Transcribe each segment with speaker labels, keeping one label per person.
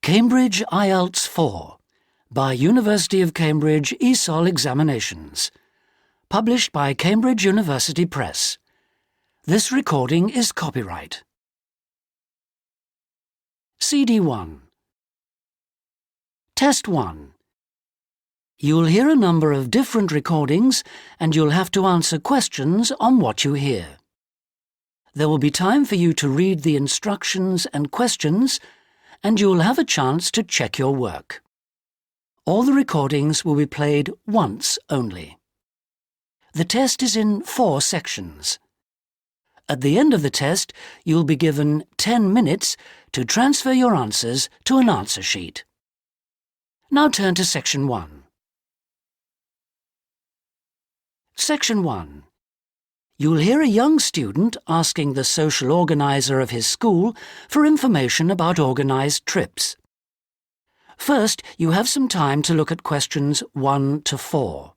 Speaker 1: Cambridge Ielts 4 by University of Cambridge ESOL Examinations. Published by Cambridge University Press. This recording is copyright. CD 1. Test 1. You'll hear a number of different recordings and you'll have to answer questions on what you hear. There will be time for you to read the instructions and questions, and you'll have a chance to check your work. All the recordings will be played once only. The test is in 4 sections. At the end of the test, you'll be given 10 minutes to transfer your answers to an answer sheet. Now turn to Section 1. Section 1. You'll hear a young student asking the social organizer of his school for information about organised trips. First, you have some time to look at questions 1 to 4.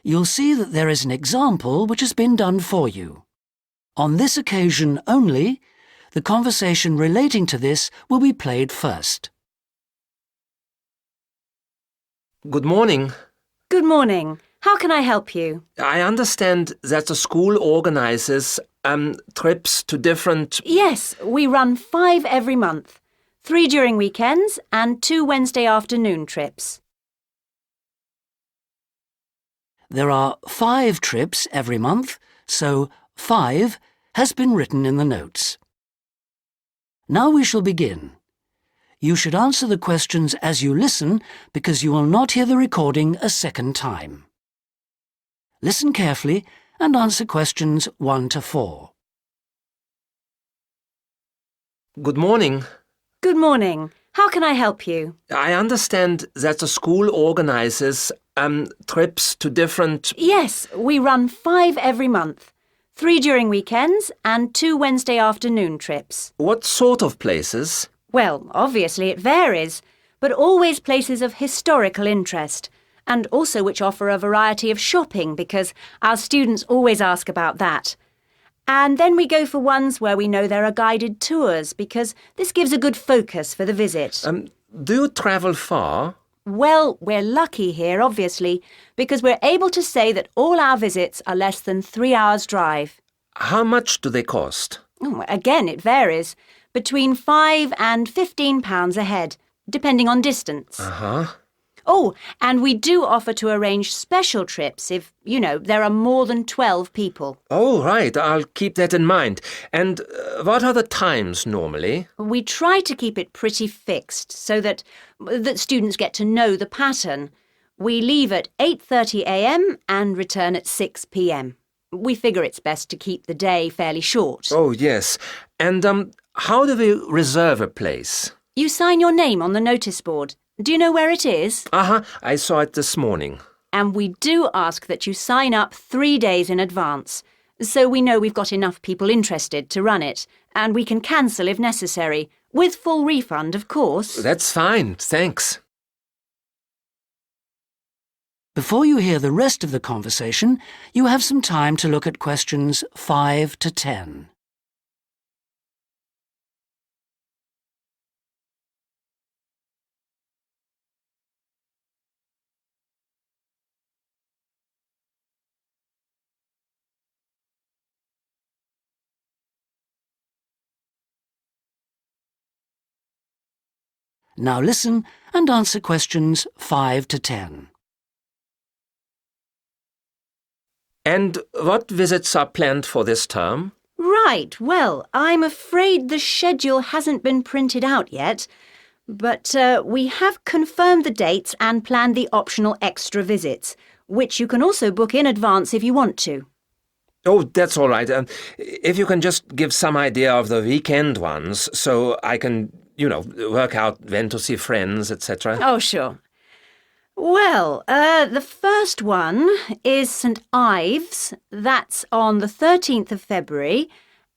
Speaker 1: You'll see that there is an example which has been done for you. On this occasion only, the conversation relating to this will be played first.
Speaker 2: Good morning.
Speaker 3: Good morning. How can I help you?
Speaker 2: I understand that the school organizes trips to different...
Speaker 3: Yes, we run 5 every month. 3 during weekends and 2 Wednesday afternoon trips.
Speaker 1: There are 5 trips every month, so 5 has been written in the notes. Now we shall begin. You should answer the questions as you listen because you will not hear the recording a second time. Listen carefully and answer questions 1 to 4.
Speaker 2: Good morning.
Speaker 3: Good morning. How can I help you?
Speaker 2: I understand that the school organizes trips to different...
Speaker 3: Yes, we run 5 every month. 3 during weekends and 2 Wednesday afternoon trips.
Speaker 2: What sort of places?
Speaker 3: Well, obviously it varies, but always places of historical interest, and also which offer a variety of shopping because our students always ask about that. And then we go for ones where we know there are guided tours because this gives a good focus for the visit.
Speaker 2: Do you travel far?
Speaker 3: Well, we're lucky here, obviously, because we're able to say that all our visits are less than 3 hours' drive.
Speaker 2: How much do they cost?
Speaker 3: Again, it varies. Between £5 and £15 a head, depending on distance. Oh, and we do offer to arrange special trips if, there are more than 12 people.
Speaker 2: Oh, right. I'll keep that in mind. And what are the times normally?
Speaker 3: We try to keep it pretty fixed so that students get to know the pattern. We leave at 8:30 a.m. and return at 6 p.m. We figure it's best to keep the day fairly short.
Speaker 2: Oh, yes. And how do we reserve a place?
Speaker 3: You sign your name on the notice board. Do you know where it is?
Speaker 2: I saw it this morning.
Speaker 3: And we do ask that you sign up 3 days in advance, so we know we've got enough people interested to run it, and we can cancel if necessary, with full refund, of course.
Speaker 2: That's fine, thanks.
Speaker 1: Before you hear the rest of the conversation, you have some time to look at questions 5 to 10. Now listen and answer questions 5 to 10.
Speaker 2: And what visits are planned for this term?
Speaker 3: Right, well, I'm afraid the schedule hasn't been printed out yet, but we have confirmed the dates and planned the optional extra visits, which you can also book in advance if you want to.
Speaker 2: Oh, that's all right. If you can just give some idea of the weekend ones so I can... work out when to see friends, etc.
Speaker 3: Oh, sure. Well, the first one is St Ives. That's on the 13th of February.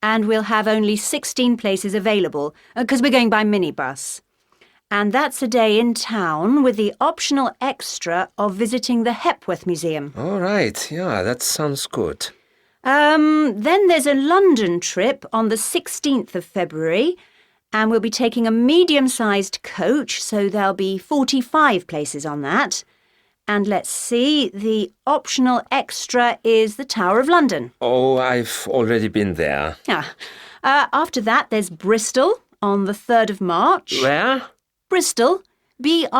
Speaker 3: and we'll have only 16 places available because we're going by minibus. And that's a day in town with the optional extra of visiting the Hepworth Museum.
Speaker 2: All right, yeah, that sounds good.
Speaker 3: Then there's a London trip on the 16th of February, and we'll be taking a medium-sized coach, so there'll be 45 places on that. And let's see, the optional extra is the Tower of London.
Speaker 2: Oh, I've already been there.
Speaker 3: After that, there's Bristol on the 3rd of March.
Speaker 2: Where?
Speaker 3: Bristol, Bristol.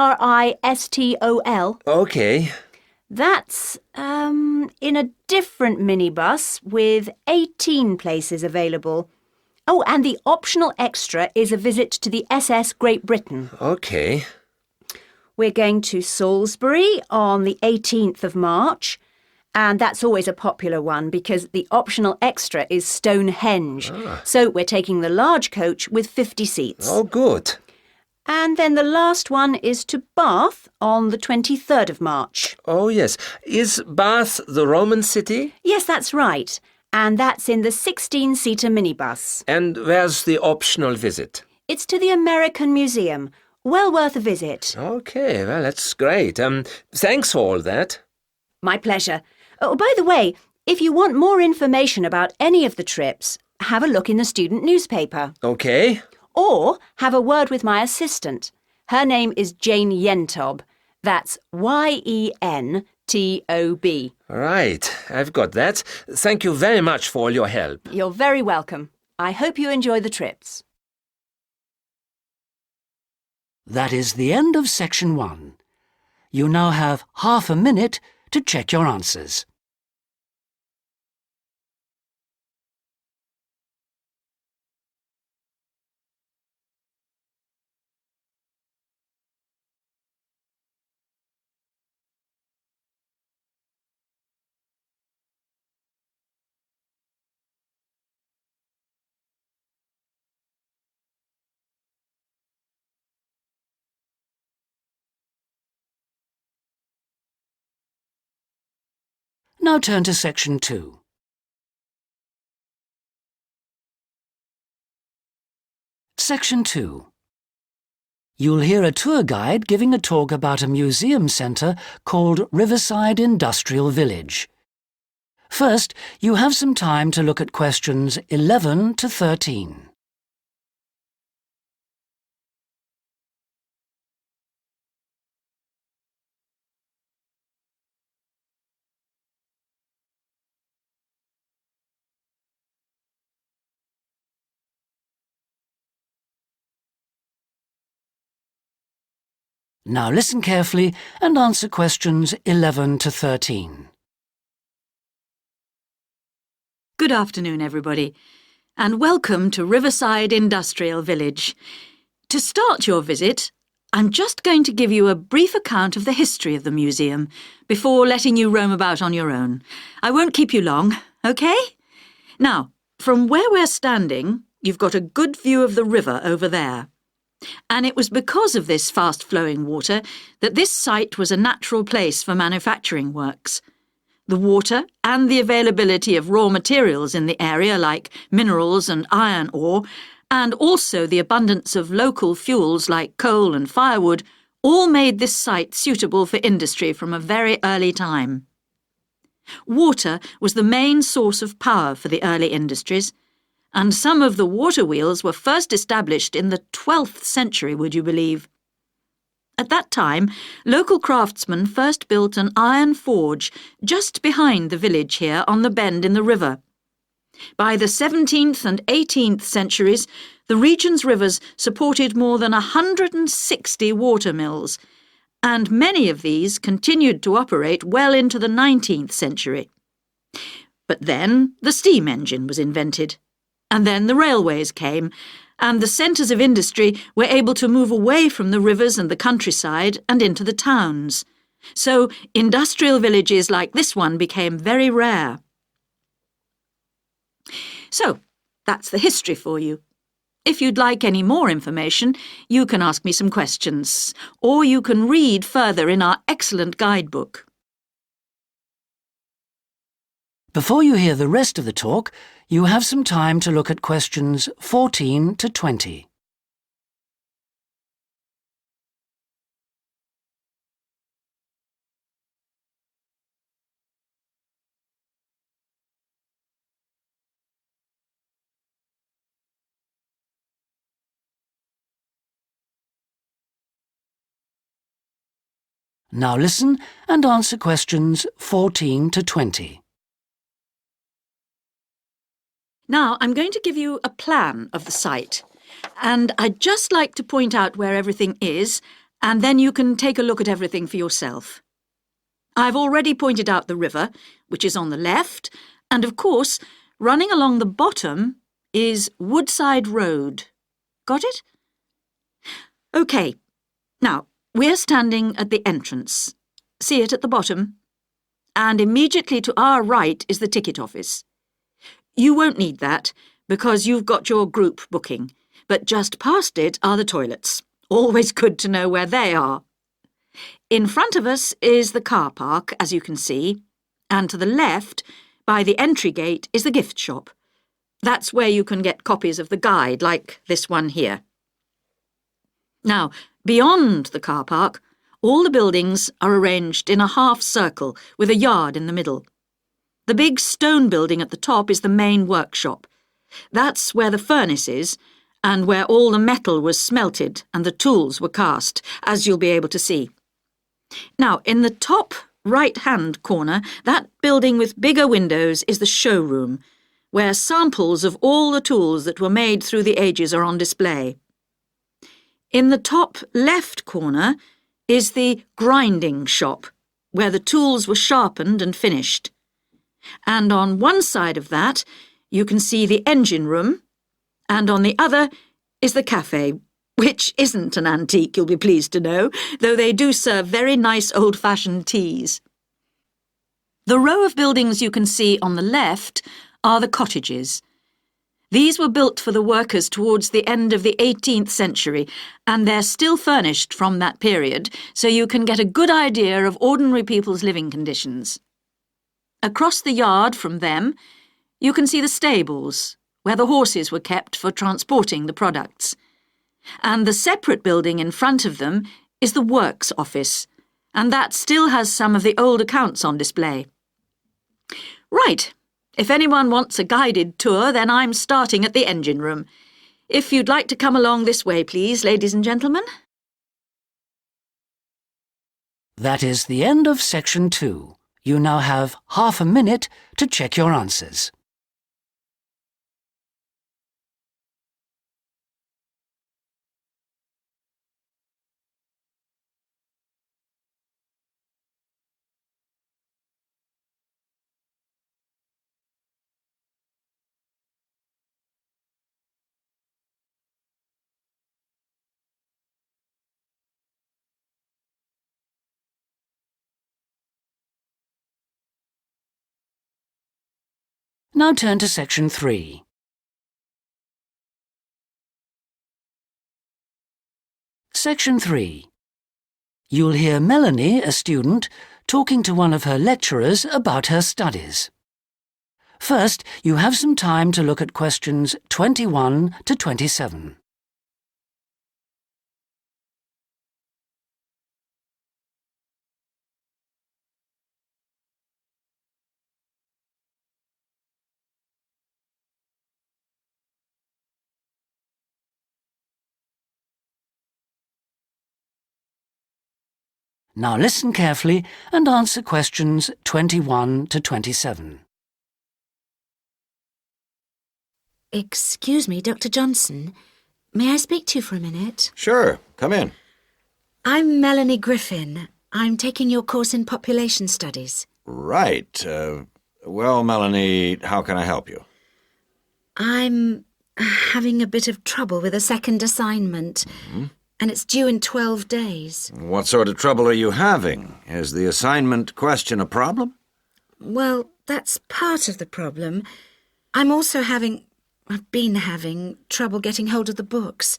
Speaker 2: Okay.
Speaker 3: That's in a different minibus with 18 places available. Oh, and the optional extra is a visit to the SS Great Britain.
Speaker 2: Okay.
Speaker 3: We're going to Salisbury on the 18th of March, and that's always a popular one because the optional extra is Stonehenge. So we're taking the large coach with 50 seats.
Speaker 2: Oh, good.
Speaker 3: And then the last one is to Bath on the 23rd of March.
Speaker 2: Oh, yes. Is Bath the Roman city?
Speaker 3: Yes, that's right. And that's in the 16-seater minibus.
Speaker 2: And where's the optional visit?
Speaker 3: It's to the American Museum. Well worth a visit.
Speaker 2: Okay, well, that's great. Thanks for all that.
Speaker 3: My pleasure. Oh, by the way, if you want more information about any of the trips, have a look in the student newspaper.
Speaker 2: Okay.
Speaker 3: Or have a word with my assistant. Her name is Jane Yentob. That's Yentob.
Speaker 2: Right, I've got that. Thank you very much for all your help.
Speaker 3: You're very welcome. I hope you enjoy the trips.
Speaker 1: That is the end of section 1. You now have half a minute to check your answers. Now turn to section 2. Section 2. You'll hear a tour guide giving a talk about a museum centre called Riverside Industrial Village. First, you have some time to look at questions 11 to 13. Now listen carefully and answer questions 11 to 13.
Speaker 4: Good afternoon, everybody, and welcome to Riverside Industrial Village. To start your visit, I'm just going to give you a brief account of the history of the museum before letting you roam about on your own. I won't keep you long, OK? Now, from where we're standing, you've got a good view of the river over there. And it was because of this fast-flowing water that this site was a natural place for manufacturing works. The water and the availability of raw materials in the area like minerals and iron ore, and also the abundance of local fuels like coal and firewood, all made this site suitable for industry from a very early time. Water was the main source of power for the early industries, and some of the water wheels were first established in the 12th century, would you believe? At that time, local craftsmen first built an iron forge just behind the village here on the bend in the river. By the 17th and 18th centuries, the region's rivers supported more than 160 water mills, and many of these continued to operate well into the 19th century. But then the steam engine was invented. And then the railways came, and the centres of industry were able to move away from the rivers and the countryside and into the towns. So industrial villages like this one became very rare. So, that's the history for you. If you'd like any more information, you can ask me some questions, or you can read further in our excellent guidebook.
Speaker 1: Before you hear the rest of the talk, you have some time to look at questions 14 to 20. Now listen and answer questions 14 to 20.
Speaker 4: Now, I'm going to give you a plan of the site, and I'd just like to point out where everything is, and then you can take a look at everything for yourself. I've already pointed out the river, which is on the left, and of course, running along the bottom is Woodside Road. Got it? OK. Now, we're standing at the entrance. See it at the bottom? And immediately to our right is the ticket office. You won't need that, because you've got your group booking, but just past it are the toilets. Always good to know where they are. In front of us is the car park, as you can see, and to the left, by the entry gate, is the gift shop. That's where you can get copies of the guide, like this one here. Now, beyond the car park, all the buildings are arranged in a half circle with a yard in the middle. The big stone building at the top is the main workshop. That's where the furnace is, and where all the metal was smelted and the tools were cast, as you'll be able to see. Now, in the top right-hand corner, that building with bigger windows is the showroom, where samples of all the tools that were made through the ages are on display. In the top left corner is the grinding shop, where the tools were sharpened and finished. And on one side of that, you can see the engine room, and on the other is the cafe, which isn't an antique, you'll be pleased to know, though they do serve very nice old-fashioned teas. The row of buildings you can see on the left are the cottages. These were built for the workers towards the end of the 18th century, and they're still furnished from that period, so you can get a good idea of ordinary people's living conditions. Across the yard from them, you can see the stables, where the horses were kept for transporting the products. And the separate building in front of them is the works office, and that still has some of the old accounts on display. Right, if anyone wants a guided tour, then I'm starting at the engine room. If you'd like to come along this way, please, ladies and gentlemen.
Speaker 1: That is the end of section 2. You now have half a minute to check your answers. Now turn to section 3. Section 3. You'll hear Melanie, a student, talking to one of her lecturers about her studies. First, you have some time to look at questions 21 to 27. Now listen carefully and answer questions 21 to 27.
Speaker 5: Excuse me, Dr. Johnson. May I speak to you for a minute?
Speaker 6: Sure, come in.
Speaker 5: I'm Melanie Griffin. I'm taking your course in population studies.
Speaker 6: Right. Well, Melanie, how can I help you?
Speaker 5: I'm having a bit of trouble with a second assignment, and it's due in 12 days.
Speaker 6: What sort of trouble are you having? Is the assignment question a problem?
Speaker 5: Well, that's part of the problem. I've been having trouble getting hold of the books.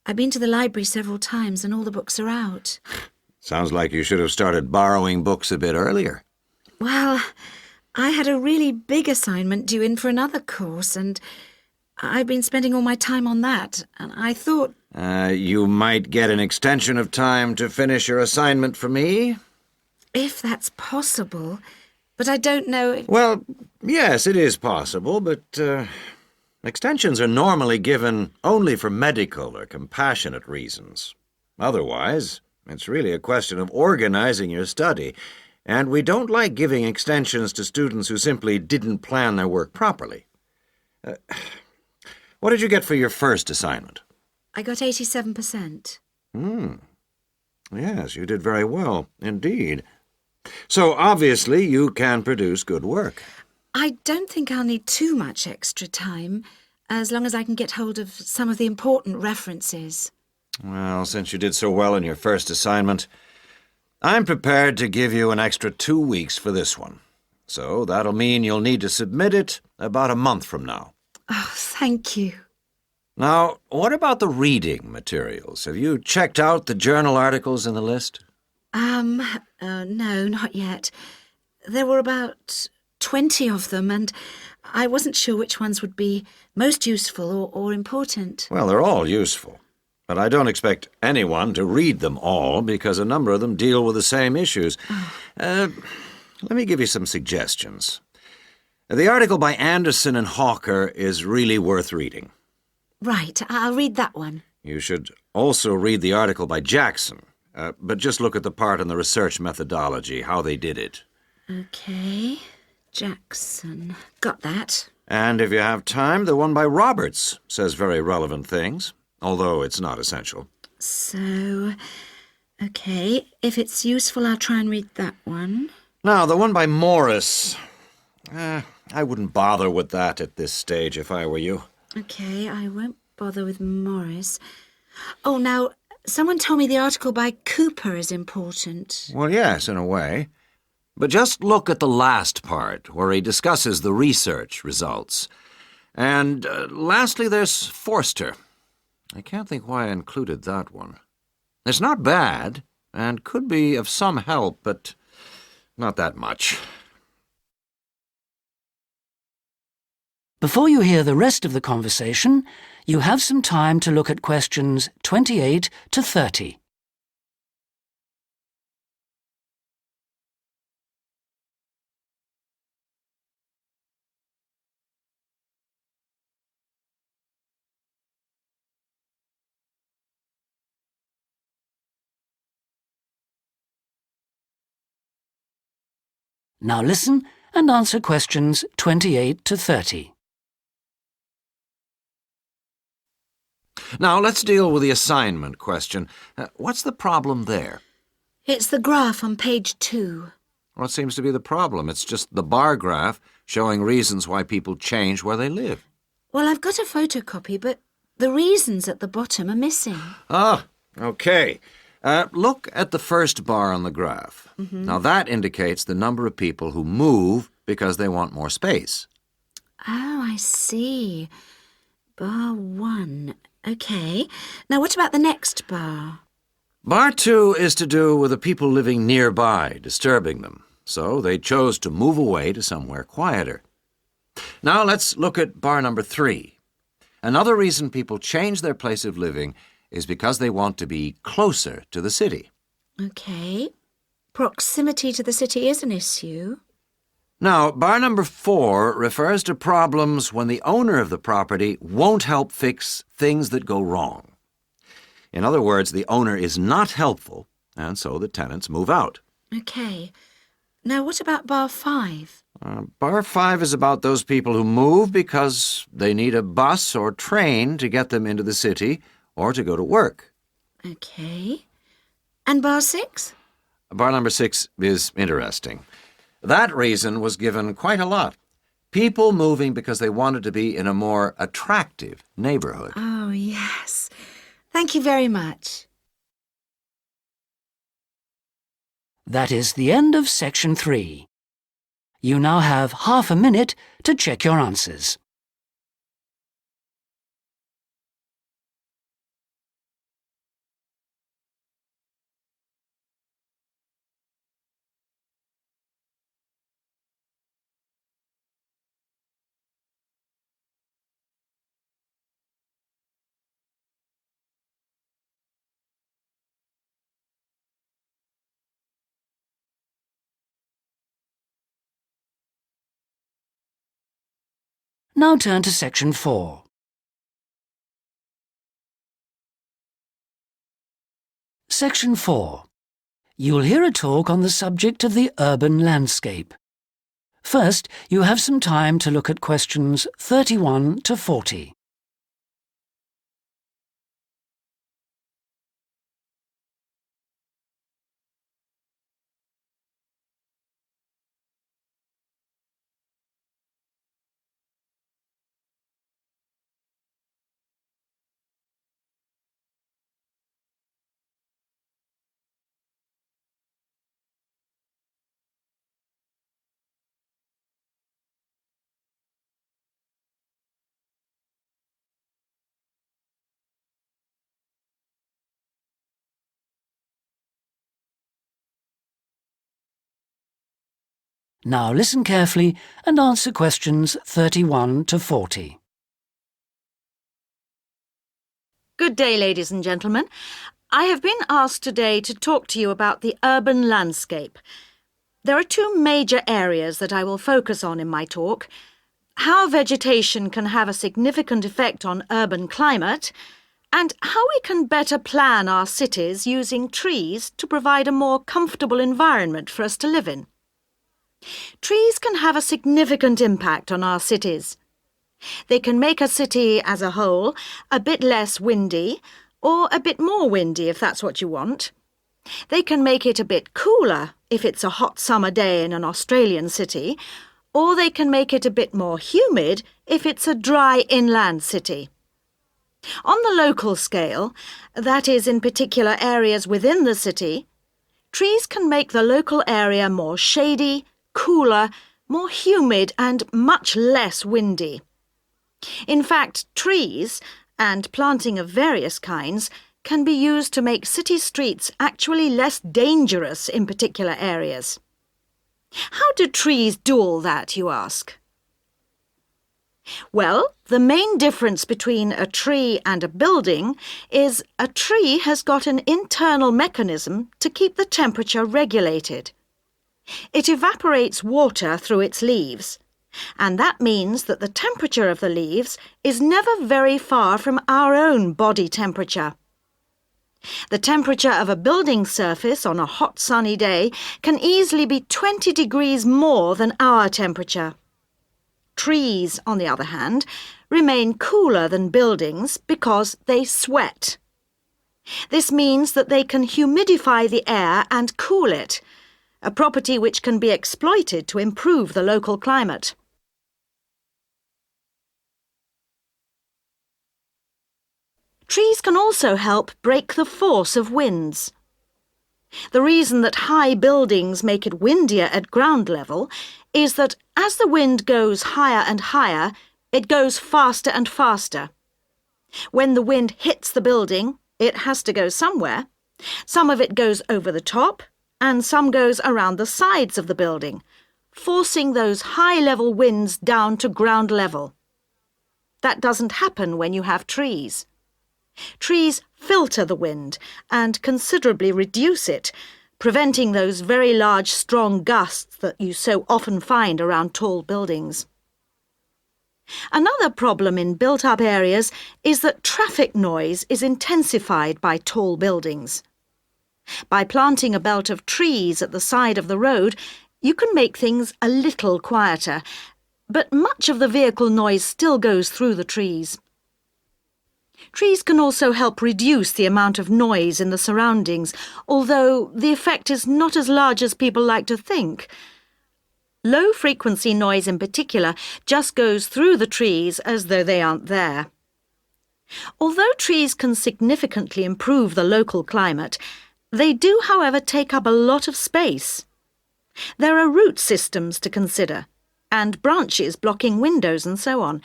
Speaker 5: I've been to the library several times and all the books are out.
Speaker 6: Sounds like you should have started borrowing books a bit earlier.
Speaker 5: Well, I had a really big assignment due in for another course, and I've been spending all my time on that, and I thought...
Speaker 6: You might get an extension of time to finish your assignment for me?
Speaker 5: If that's possible, but I don't know if...
Speaker 6: Well, yes, it is possible, but extensions are normally given only for medical or compassionate reasons. Otherwise, it's really a question of organizing your study, and we don't like giving extensions to students who simply didn't plan their work properly. What did you get for your first assignment?
Speaker 5: I got 87%.
Speaker 6: Yes, you did very well, indeed. So, obviously, you can produce good work.
Speaker 5: I don't think I'll need too much extra time, as long as I can get hold of some of the important references.
Speaker 6: Well, since you did so well in your first assignment, I'm prepared to give you an extra 2 weeks for this one. So that'll mean you'll need to submit it about a month from now.
Speaker 5: Oh, thank you.
Speaker 6: Now, what about the reading materials? Have you checked out the journal articles in the list?
Speaker 5: No, not yet. There were about 20 of them, and I wasn't sure which ones would be most useful or important.
Speaker 6: Well, they're all useful, but I don't expect anyone to read them all because a number of them deal with the same issues. Let me give you some suggestions. The article by Anderson and Hawker is really worth reading.
Speaker 5: Right, I'll read that one.
Speaker 6: You should also read the article by Jackson, but just look at the part on the research methodology, how they did it.
Speaker 5: Okay, Jackson. Got that.
Speaker 6: And if you have time, the one by Roberts says very relevant things, although it's not essential.
Speaker 5: So, okay, if it's useful, I'll try and read that one.
Speaker 6: Now, the one by Morris, I wouldn't bother with that at this stage if I were you.
Speaker 5: Okay, I won't bother with Morris. Oh, now, someone told me the article by Cooper is important.
Speaker 6: Well, yes, in a way. But just look at the last part, where he discusses the research results. And lastly, there's Forster. I can't think why I included that one. It's not bad, and could be of some help, but not that much.
Speaker 1: Before you hear the rest of the conversation, you have some time to look at questions 28 to 30. Now listen and answer questions 28 to 30.
Speaker 6: Now, let's deal with the assignment question. What's the problem there?
Speaker 5: It's the graph on page 2.
Speaker 6: What seems to be the problem? It's just the bar graph showing reasons why people change where they live.
Speaker 5: Well, I've got a photocopy, but the reasons at the bottom are missing.
Speaker 6: Ah, okay. Look at the first bar on the graph. Now, that indicates the number of people who move because they want more space.
Speaker 5: Oh, I see. Bar 1. Okay. Now, what about the next bar?
Speaker 6: Bar 2 is to do with the people living nearby, disturbing them. So they chose to move away to somewhere quieter. Now let's look at bar number 3. Another reason people change their place of living is because they want to be closer to the city.
Speaker 5: Okay. Proximity to the city is an issue.
Speaker 6: Now, bar number 4 refers to problems when the owner of the property won't help fix things that go wrong. In other words, the owner is not helpful, and so the tenants move out.
Speaker 5: Okay. Now, what about bar 5?
Speaker 6: Bar 5 is about those people who move because they need a bus or train to get them into the city or to go to work.
Speaker 5: Okay. And bar 6?
Speaker 6: Bar number 6 is interesting. That reason was given quite a lot. People moving because they wanted to be in a more attractive neighborhood.
Speaker 5: Oh, yes. Thank you very much.
Speaker 1: That is the end of section 3. You now have half a minute to check your answers. Now turn to Section 4. Section 4. You'll hear a talk on the subject of the urban landscape. First, you have some time to look at questions 31 to 40. Now listen carefully and answer questions 31 to 40.
Speaker 4: Good day, ladies and gentlemen. I have been asked today to talk to you about the urban landscape. There are two major areas that I will focus on in my talk: how vegetation can have a significant effect on urban climate, and how we can better plan our cities using trees to provide a more comfortable environment for us to live in. Trees can have a significant impact on our cities. They can make a city as a whole a bit less windy, or a bit more windy if that's what you want. They can make it a bit cooler if it's a hot summer day in an Australian city, or they can make it a bit more humid if it's a dry inland city. On the local scale, that is in particular areas within the city, trees can make the local area more shady, cooler, more humid and much less windy. In fact, trees, and planting of various kinds, can be used to make city streets actually less dangerous in particular areas. How do trees do all that, you ask? Well, the main difference between a tree and a building is a tree has got an internal mechanism to keep the temperature regulated. It evaporates water through its leaves, and that means that the temperature of the leaves is never very far from our own body temperature. The temperature of a building surface on a hot sunny day can easily be 20 degrees more than our temperature. Trees, on the other hand, remain cooler than buildings because they sweat. This means that they can humidify the air and cool it, a property which can be exploited to improve the local climate. Trees can also help break the force of winds. The reason that high buildings make it windier at ground level is that as the wind goes higher and higher, it goes faster and faster. When the wind hits the building, it has to go somewhere. Some of it goes over the top, and some goes around the sides of the building, forcing those high-level winds down to ground level. That doesn't happen when you have trees. Trees filter the wind and considerably reduce it, preventing those very large, strong gusts that you so often find around tall buildings. Another problem in built-up areas is that traffic noise is intensified by tall buildings. By planting a belt of trees at the side of the road, you can make things a little quieter, but much of the vehicle noise still goes through the trees. Trees can also help reduce the amount of noise in the surroundings, although the effect is not as large as people like to think. Low-frequency noise in particular just goes through the trees as though they aren't there. Although trees can significantly improve the local climate, they do, however, take up a lot of space. There are root systems to consider, and branches blocking windows and so on.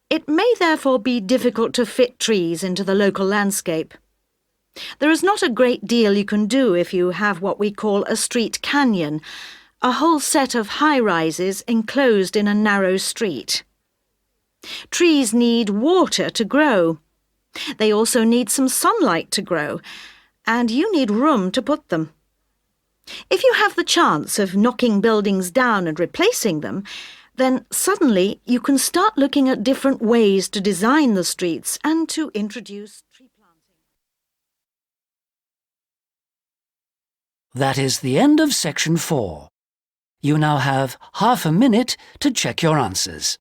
Speaker 4: It may therefore be difficult to fit trees into the local landscape. There is not a great deal you can do if you have what we call a street canyon, a whole set of high-rises enclosed in a narrow street. Trees need water to grow. They also need some sunlight to grow, and you need room to put them. If you have the chance of knocking buildings down and replacing them,
Speaker 7: then suddenly you can start looking at different ways to design the streets and to introduce tree planting.
Speaker 1: That is the end of section 4. You now have half a minute to check your answers.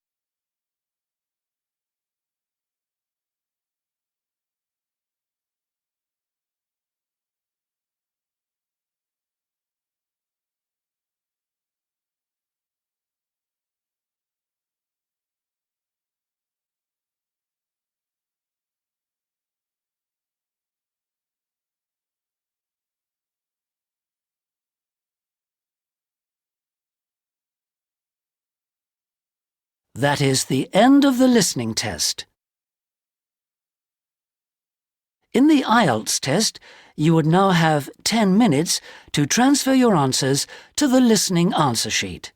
Speaker 1: That is the end of the listening test. In the Ielts test, you would now have 10 minutes to transfer your answers to the listening answer sheet.